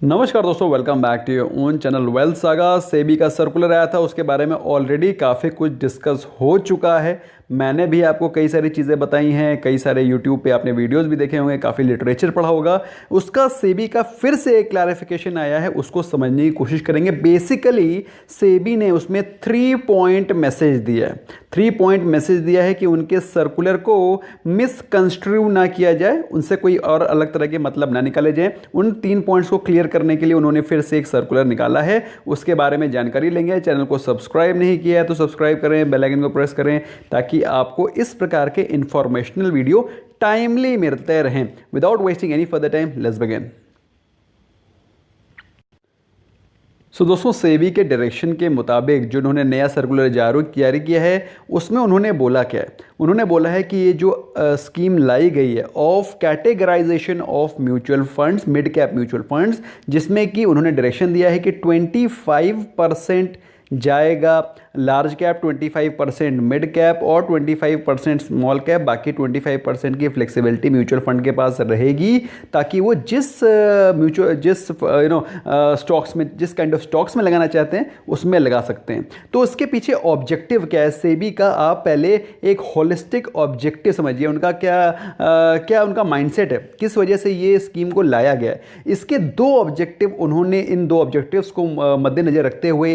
नमस्कार दोस्तों, welcome back to your own channel wealth saga. SEBI का सर्कुलर आया था, उसके बारे में ऑलरेडी काफ़ी कुछ डिस्कस हो चुका है। मैंने भी आपको कई सारी चीज़ें बताई हैं, कई सारे यूट्यूब पे आपने वीडियोस भी देखे होंगे, काफ़ी लिटरेचर पढ़ा होगा। उसका सेबी का फिर से एक क्लैरिफिकेशन आया है, उसको समझने की कोशिश करेंगे। बेसिकली सेबी ने उसमें 3 पॉइंट मैसेज दिया है। 3 पॉइंट मैसेज दिया है कि उनके सर्कुलर को मिसकंस्ट्रू ना किया जाए, उनसे कोई और अलग तरह के मतलब ना निकाले जाए। उन 3 पॉइंट्स को क्लियर करने के लिए उन्होंने फिर से एक सर्कुलर निकाला है, उसके बारे में जानकारी लेंगे। चैनल को सब्सक्राइब नहीं किया है तो सब्सक्राइब करें, बेल आइकन को प्रेस करें ताकि आपको इस प्रकार के इंफॉर्मेशनल वीडियो टाइमली मिलते रहें। Without wasting any further time, let's begin. दोस्तों, सेबी के डायरेक्शन के मुताबिक जो उन्होंने नया सर्कुलर जारी किया है, उसमें उन्होंने बोला क्या है? उन्होंने बोला है कि ये जो स्कीम लाई गई है of categorisation of mutual funds, mid cap mutual funds, जिसमें कि उन्होंने डायरेक्शन दिया है कि 25% जाएगा लार्ज कैप, 25% मिड कैप और 25% स्मॉल कैप, बाकी 25% की फ्लेक्सिबिलिटी म्यूचुअल फंड के पास रहेगी, ताकि वो जिस स्टॉक्स में, जिस काइंड ऑफ स्टॉक्स में लगाना चाहते हैं उसमें लगा सकते हैं। तो उसके पीछे ऑब्जेक्टिव क्या है सेबी का? आप पहले एक होलिस्टिक ऑब्जेक्टिव समझिए, उनका क्या उनका माइंडसेट है, किस वजह से ये स्कीम को लाया गया है। इसके 2 ऑब्जेक्टिव, उन्होंने इन 2 ऑब्जेक्टिव्स को मद्देनजर रखते हुए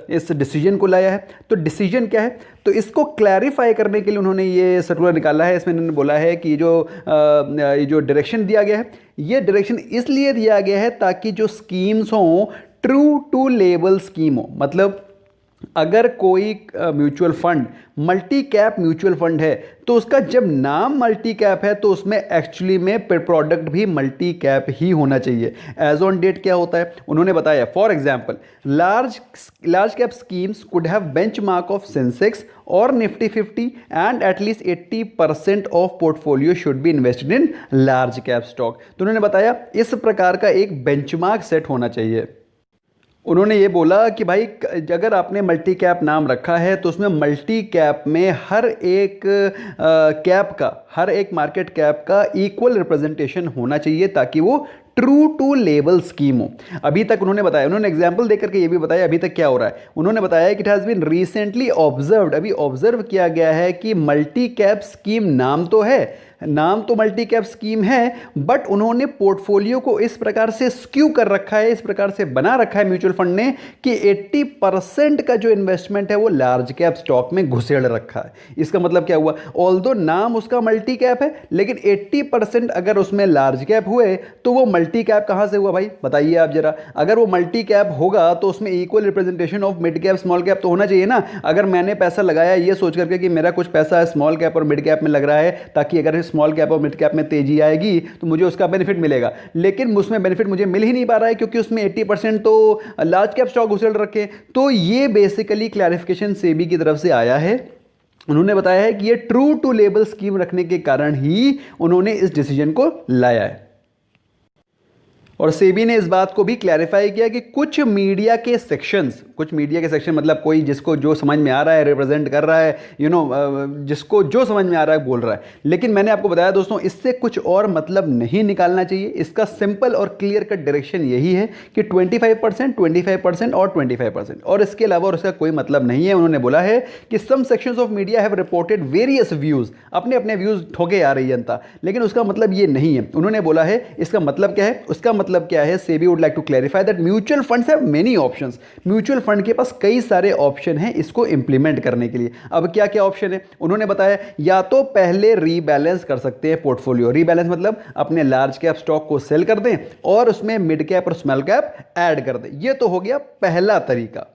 इस डिसीजन को लाया है। तो डिसीजन क्या है? तो इसको क्लैरिफाई करने के लिए उन्होंने ये सर्कुलर निकाला है। इसमें उन्होंने बोला है कि ये जो डायरेक्शन दिया गया है, ये डायरेक्शन इसलिए दिया गया है ताकि जो स्कीम्स हों ट्रू टू लेबल स्कीम हो। मतलब अगर कोई mutual fund multi cap mutual fund है, तो उसका जब नाम मल्टी कैप है तो उसमें एक्चुअली में प्रोडक्ट भी मल्टी कैप ही होना चाहिए। एज ऑन डेट क्या होता है उन्होंने बताया, for example large cap schemes could have benchmark of Sensex और Nifty 50 and at least 80% of portfolio should be invested in large cap stock. तो उन्होंने बताया इस प्रकार का एक बेंचमार्क सेट होना चाहिए। उन्होंने ये बोला कि भाई अगर आपने मल्टी कैप नाम रखा है तो उसमें मल्टी कैप में हर एक हर एक मार्केट कैप का इक्वल रिप्रेजेंटेशन होना चाहिए, ताकि वो ट्रू टू लेबल स्कीम हो। अभी तक उन्होंने बताया, उन्होंने एग्जांपल देकर के ये भी बताया अभी तक क्या हो रहा है। उन्होंने बताया कि it has been recently observed, अभी ऑब्जर्व किया गया है कि मल्टी कैप स्कीम नाम तो मल्टी कैप स्कीम है, बट उन्होंने पोर्टफोलियो को इस प्रकार से स्क्यू कर रखा है, इस प्रकार से बना रखा है म्यूचुअल फंड ने कि 80% का जो इन्वेस्टमेंट है वो लार्ज कैप स्टॉक में घुसेड़ रखा है। इसका मतलब क्या हुआ? ऑल्दो नाम उसका मल्टी कैप है, लेकिन 80% अगर उसमें लार्ज कैप हुए तो वो मल्टी कैप कहां से हुआ भाई? बताइए आप जरा। अगर वो मल्टी कैप होगा तो उसमें equal representation of mid cap small cap तो होना चाहिए ना। अगर मैंने पैसा लगाया ये सोच करके कि मेरा कुछ पैसा स्मॉल कैप और मिड कैप में लग रहा है, ताकि अगर स्मॉल कैप और मिड कैप में तेजी आएगी तो मुझे उसका बेनिफिट मिलेगा, लेकिन उसमें बेनिफिट मुझे मिल ही नहीं पा रहा है क्योंकि उसमें 80% तो लार्ज कैप स्टॉक घुसेड़ रखे। तो ये बेसिकली क्लैरिफिकेशन सेबी की तरफ से आया है। उन्होंने बताया है कि ये ट्रू टू लेबल स्कीम रखने के कारण ही उन्होंने इस डिसीजन को लाया है। और सेबी ने इस बात को भी क्लैरिफाई किया कि कुछ मीडिया के सेक्शन मतलब कोई जिसको जो समझ में आ रहा है रिप्रेजेंट कर रहा है, जिसको जो समझ में आ रहा है बोल रहा है। लेकिन मैंने आपको बताया दोस्तों, इससे कुछ और मतलब नहीं निकालना चाहिए। इसका सिंपल और क्लियर कट डायरेक्शन यही है कि 25% और 25%, और इसके अलावा और इसका कोई मतलब नहीं है। उन्होंने बोला है कि some sections of media have reported various views, अपने अपने व्यूज ठोके आ रही है जनता, लेकिन उसका मतलब ये नहीं है। उन्होंने बोला है इसका मतलब क्या है? उसका मतलब क्या है? SEBI would like to clarify that mutual funds have many options. Mutual fund के पास कई सारे ऑप्शन हैं इसको इंप्लीमेंट करने के लिए। अब क्या क्या ऑप्शन है उन्होंने बताया? या तो पहले रीबैलेंस कर सकते हैं पोर्टफोलियो। रीबैलेंस मतलब अपने लार्ज कैप स्टॉक को सेल कर दें और उसमें मिड कैप और स्मॉल कैप ऐड कर दें। यह तो हो गया पहला तरीका।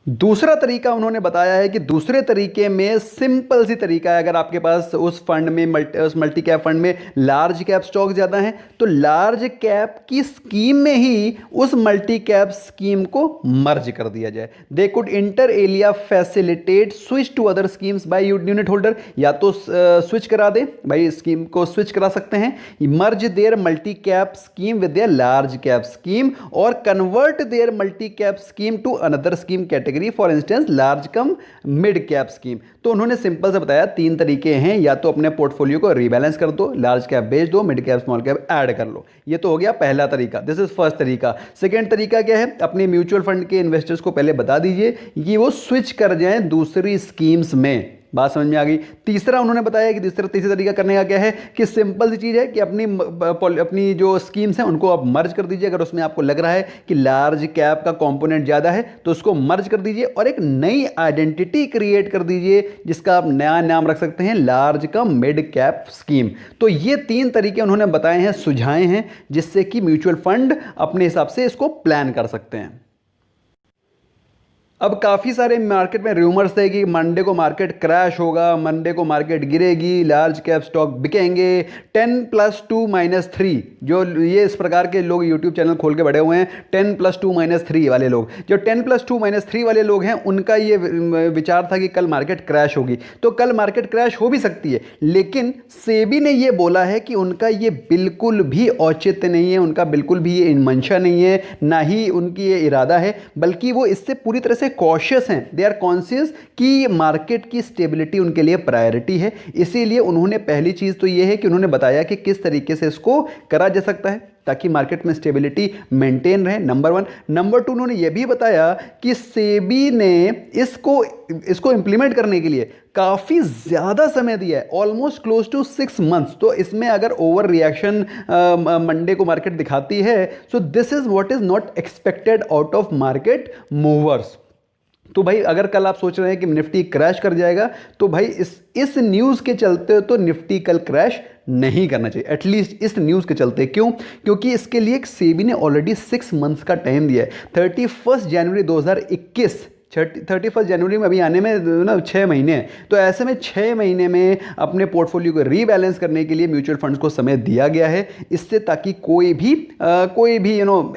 दूसरा तरीका उन्होंने बताया है कि दूसरे तरीके में सिंपल सी तरीका है। अगर आपके पास उस फंड में उस मल्टी कैप फंड में लार्ज कैप स्टॉक ज़्यादा हैं तो लार्ज कैप की स्कीम में ही उस मल्टी कैप स्कीम को मर्ज कर दिया जाए। They could inter alia facilitate switch to other schemes by unit holder. या तो स्विच करा दे भाई, स्कीम को स्विच करा सकते हैं, merge their multi cap scheme with their large cap scheme, और convert their multi cap scheme to another scheme category category, for instance large cum mid cap scheme. तो उन्होंने सिंपल से बताया 3 तरीके हैं, या तो अपने पोर्टफोलियो को रीबैलेंस कर दो, लार्ज कैप बेच दो, mid cap small cap add कर लो। ये तो हो गया पहला तरीका, दिस इज फर्स्ट तरीका। सेकेंड तरीका क्या है, अपने म्यूचुअल फंड के इन्वेस्टर्स को पहले बता दीजिए कि वो स्विच कर जाएं दूसरी स्कीम्स में। बात समझ में आ गई। तीसरा उन्होंने बताया कि तीसरा तरीका करने का क्या है कि सिंपल सी चीज़ है कि अपनी जो स्कीम्स हैं उनको आप मर्ज कर दीजिए। अगर उसमें आपको लग रहा है कि लार्ज कैप का कंपोनेंट ज़्यादा है तो उसको मर्ज कर दीजिए और एक नई आइडेंटिटी क्रिएट कर दीजिए जिसका आप नया नाम रख सकते हैं लार्ज का मिड कैप स्कीम। तो ये 3 तरीके उन्होंने बताए हैं, सुझाए हैं, जिससे कि म्यूचुअल फंड अपने हिसाब से इसको प्लान कर सकते हैं। अब काफ़ी सारे मार्केट में रूमर्स थे कि मंडे को मार्केट क्रैश होगा, मंडे को मार्केट गिरेगी, लार्ज कैप स्टॉक बिकेंगे। 10+2-3 जो ये इस प्रकार के लोग यूट्यूब चैनल खोल के बैठे हुए हैं, 10+2-3 वाले लोग, जो 10+2-3 वाले लोग हैं उनका ये विचार था कि कल मार्केट क्रैश होगी। तो कल मार्केट क्रैश हो भी सकती है, लेकिन सेबी ने ये बोला है कि उनका ये बिल्कुल भी औचित्य नहीं है, उनका बिल्कुल भी ये मंशा नहीं है, ना ही उनकी ये इरादा है, बल्कि वो इससे पूरी तरह से कॉशियस हैं। दे आर कॉन्शियस कि मार्केट की स्टेबिलिटी उनके लिए प्रायोरिटी है। इसीलिए उन्होंने पहली चीज़ तो ये है कि उन्होंने बताया कि किस तरीके से इसको करा जा सकता है ताकि मार्केट में स्टेबिलिटी मेंटेन रहे, नंबर 1। नंबर 2, उन्होंने ये भी बताया कि सेबी ने इसको इंप्लीमेंट करने के लिए काफ़ी ज़्यादा समय दिया है, ऑलमोस्ट क्लोज टू 6 मंथ्स। तो इसमें अगर ओवर रिएक्शन मंडे को मार्केट दिखाती है, so this is what is not expected out of market movers. तो भाई अगर कल आप सोच रहे हैं कि निफ्टी क्रैश कर जाएगा, तो भाई इस न्यूज़ के चलते तो निफ्टी कल क्रैश नहीं करना चाहिए, एटलीस्ट इस न्यूज़ के चलते। क्यों? क्योंकि इसके लिए सेबी ने ऑलरेडी 6 मंथ्स का टाइम दिया है। 31 जनवरी 2021, 31 जनवरी में अभी आने में ना 6 महीने हैं। तो ऐसे में 6 महीने में अपने पोर्टफोलियो को रीबैलेंस करने के लिए म्यूचुअल फंड्स को समय दिया गया है, इससे ताकि कोई भी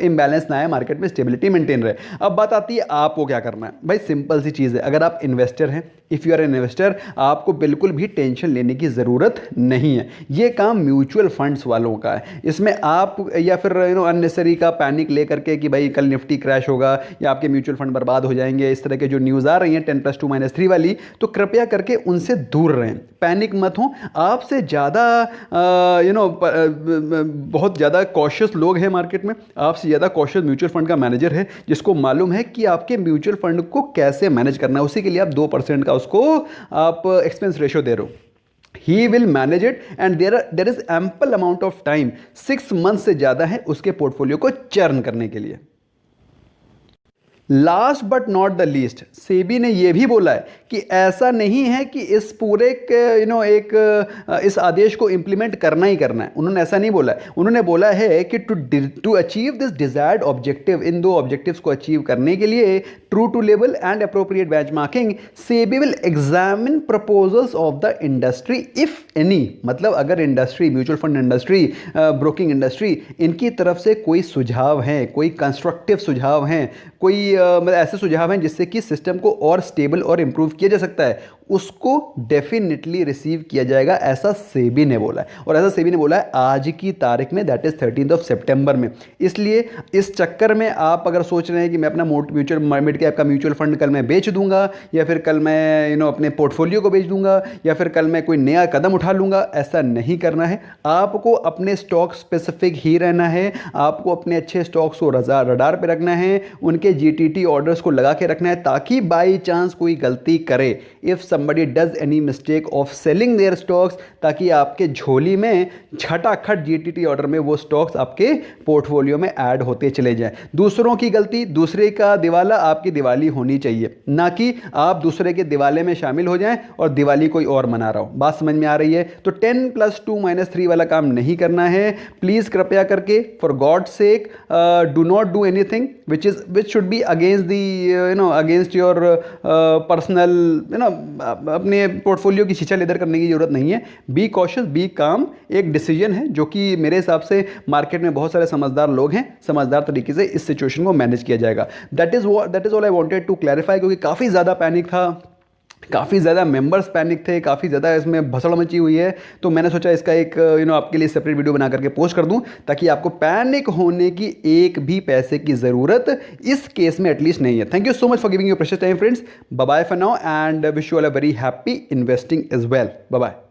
इम्बैलेंस ना आए, मार्केट में स्टेबिलिटी मेंटेन रहे। अब बात आती है आपको क्या करना है। भाई सिंपल सी चीज़ है, अगर आप इन्वेस्टर हैं, if you are an investor, आपको बिल्कुल भी टेंशन लेने की ज़रूरत नहीं है। ये काम म्यूचुअल फंड्स वालों का है। इसमें आप या फिर अननेसेसरी का पैनिक ले करके कि भाई कल निफ्टी क्रैश होगा या आपके म्यूचुअल फंड बर्बाद हो जाएंगे, इस तरह के जो न्यूज़ आ रही हैं 10+2-3 वाली, तो कृपया करके उनसे दूर रहें, पैनिक मत हो। आपसे ज़्यादा बहुत ज़्यादा कॉशियस लोग हैं मार्केट में, आपसे ज़्यादा कॉशियस म्यूचुअल फंड का मैनेजर है जिसको मालूम है कि आपके म्यूचुअल फंड को कैसे मैनेज करना है। उसी के लिए आप 2% का उसको आप एक्सपेंस रेशो दे रहे हो। He will manage it and there is ample amount of time, 6 month से ज़्यादा है उसके पोर्टफोलियो को चर्न करने के लिए। Last but not the least, SEBI ने यह भी बोला है कि ऐसा नहीं है कि इस पूरे इस आदेश को इंप्लीमेंट करना ही करना है। उन्होंने ऐसा नहीं बोला है। उन्होंने बोला है कि to achieve this desired objective, इन 2 ऑब्जेक्टिव्स को अचीव करने के लिए ट्रू टू लेवल and appropriate benchmarking, SEBI will examine proposals of the industry if any. मतलब अगर industry, mutual fund industry, broking industry, इनकी तरफ से कोई सुझाव हैं, कोई कंस्ट्रक्टिव सुझाव हैं, कोई मतलब ऐसे सुझाव हैं जिससे कि सिस्टम को और स्टेबल और इंप्रूव किया जा सकता है, उसको डेफिनेटली रिसीव किया जाएगा, ऐसा सेबी ने बोला है। और ऐसा सेबी ने बोला है आज की तारीख में, दैट इज 13 सितंबर में। इसलिए इस चक्कर में आप अगर सोच रहे हैं कि मैं अपना मिड कैप का म्यूचुअल फंड कल मैं बेच दूंगा, या फिर कल मैं अपने पोर्टफोलियो को बेच दूंगा, या फिर कल मैं कोई नया कदम उठा लूंगा, ऐसा नहीं करना है। आपको अपने स्टॉक स्पेसिफिक ही रहना है, आपको अपने अच्छे स्टॉक्स को रडार पे रखना है, उनके जीटीटी ऑर्डर्स को लगा के रखना है, ताकि बाई चांस कोई गलती करे, if somebody does any mistake of selling their stocks, ताकि आपके झोली में छटाखट जीटीटी ऑर्डर में वो स्टॉक्स आपके पोर्टफोलियो में ऐड होते चले जाएं। दूसरों की गलती, दूसरे का दिवाला, आपकी दिवाली होनी चाहिए, ना कि आप दूसरे के दिवाले में शामिल हो जाएं और दिवाली कोई और मना रहा हो। बात समझ में आ रही है? तो 10+2-3 वाला काम नहीं करना है। प्लीज़ कृपया करके, for God sake, do not do anything which should be against against your personal अपने पोर्टफोलियो की शीशा लेदर करने की जरूरत नहीं है। बी कॉशियस, बी काम, एक डिसीजन है जो कि मेरे हिसाब से मार्केट में बहुत सारे समझदार लोग हैं, समझदार तरीके से इस सिचुएशन को मैनेज किया जाएगा। That is all I wanted to clarify, क्योंकि काफ़ी ज़्यादा पैनिक था काफ़ी ज़्यादा मेंबर्स पैनिक थे, काफ़ी ज़्यादा इसमें भसड़ मची हुई है। तो मैंने सोचा इसका एक आपके लिए सेपरेट वीडियो बना करके पोस्ट कर दूं, ताकि आपको पैनिक होने की एक भी पैसे की ज़रूरत इस केस में एटलीस्ट नहीं है। Thank you so much for giving your precious time friends. Bye bye for now and wish you all a very happy investing as well. Bye bye.